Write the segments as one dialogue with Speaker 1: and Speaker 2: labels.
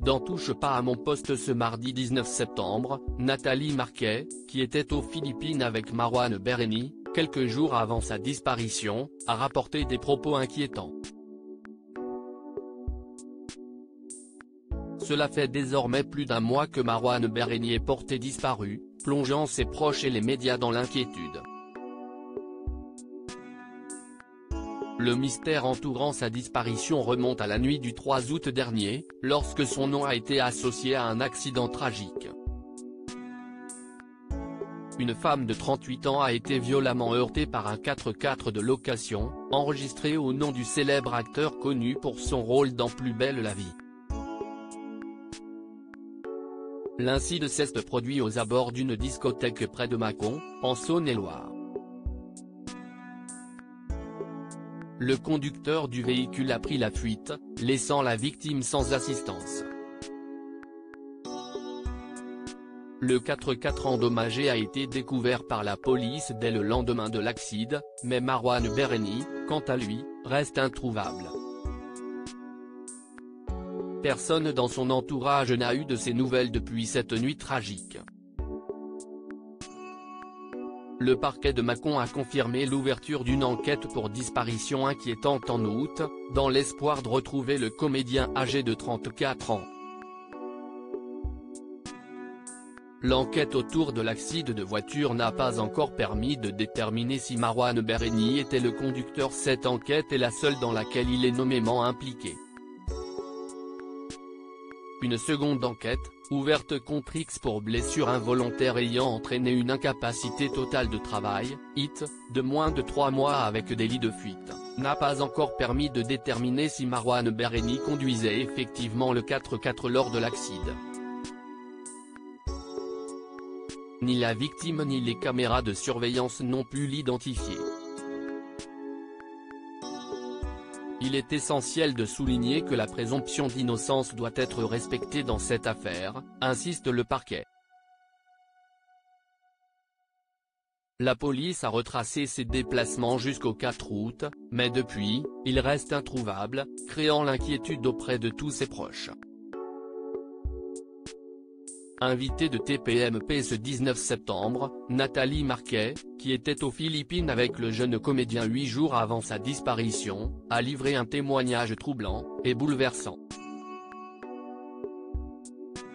Speaker 1: Dans Touche pas à mon poste ce mardi 19 septembre, Nathalie Marquet, qui était aux Philippines avec Marouane Berreni, quelques jours avant sa disparition, a rapporté des propos inquiétants. Cela fait désormais plus d'un mois que Marouane Berreni est porté disparu, plongeant ses proches et les médias dans l'inquiétude. Le mystère entourant sa disparition remonte à la nuit du 3 août dernier, lorsque son nom a été associé à un accident tragique. Une femme de 38 ans a été violemment heurtée par un 4x4 de location, enregistré au nom du célèbre acteur connu pour son rôle dans Plus belle la vie. L'incident s'est produit aux abords d'une discothèque près de Mâcon, en Saône-et-Loire. Le conducteur du véhicule a pris la fuite, laissant la victime sans assistance. Le 4x4 endommagé a été découvert par la police dès le lendemain de l'accident, mais Marouane Berreni, quant à lui, reste introuvable. Personne dans son entourage n'a eu de ses nouvelles depuis cette nuit tragique. Le parquet de Mâcon a confirmé l'ouverture d'une enquête pour disparition inquiétante en août, dans l'espoir de retrouver le comédien âgé de 34 ans. L'enquête autour de l'accident de voiture n'a pas encore permis de déterminer si Marouane Berreni était le conducteur. Cette enquête est la seule dans laquelle il est nommément impliqué. Une seconde enquête, ouverte contre X pour blessure involontaire ayant entraîné une incapacité totale de travail, IT, de moins de 3 mois avec délit de fuite, n'a pas encore permis de déterminer si Marouane Berreni conduisait effectivement le 4x4 lors de l'accident. Ni la victime ni les caméras de surveillance n'ont pu l'identifier. Il est essentiel de souligner que la présomption d'innocence doit être respectée dans cette affaire, insiste le parquet. La police a retracé ses déplacements jusqu'au 4 août, mais depuis, il reste introuvable, créant l'inquiétude auprès de tous ses proches. Invitée de TPMP ce 19 septembre, Nathalie Marquet, qui était aux Philippines avec le jeune comédien 8 jours avant sa disparition, a livré un témoignage troublant et bouleversant.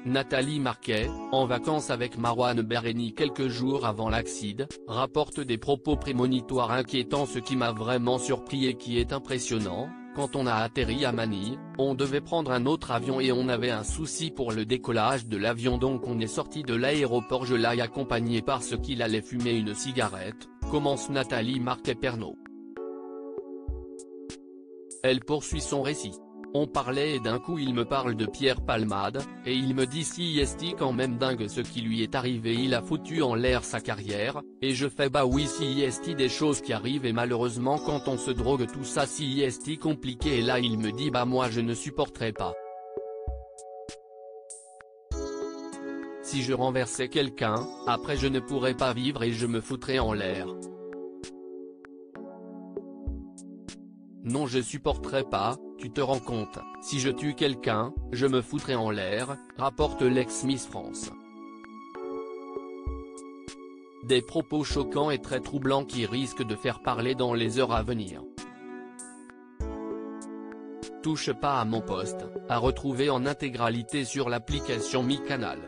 Speaker 1: Nathalie Marquet, en vacances avec Marouane Berreni quelques jours avant l'accident, rapporte des propos prémonitoires inquiétants. Ce qui m'a vraiment surpris et qui est impressionnant, quand on a atterri à Manille, on devait prendre un autre avion et on avait un souci pour le décollage de l'avion, donc on est sorti de l'aéroport. Je l'ai accompagné parce qu'il allait fumer une cigarette, commence Nathalie Marquet-Pernot. Elle poursuit son récit. On parlait et d'un coup il me parle de Pierre Palmade, et il me dit CIST quand même dingue ce qui lui est arrivé, il a foutu en l'air sa carrière, et je fais bah oui CIST, des choses qui arrivent et malheureusement quand on se drogue tout ça CIST compliqué, et là il me dit bah moi je ne supporterai pas. Si je renversais quelqu'un, après je ne pourrais pas vivre et je me foutrais en l'air. Non, je supporterai pas, tu te rends compte, si je tue quelqu'un, je me foutrai en l'air, rapporte l'ex-Miss France. Des propos choquants et très troublants qui risquent de faire parler dans les heures à venir. Touche pas à mon poste, à retrouver en intégralité sur l'application Mi Canal.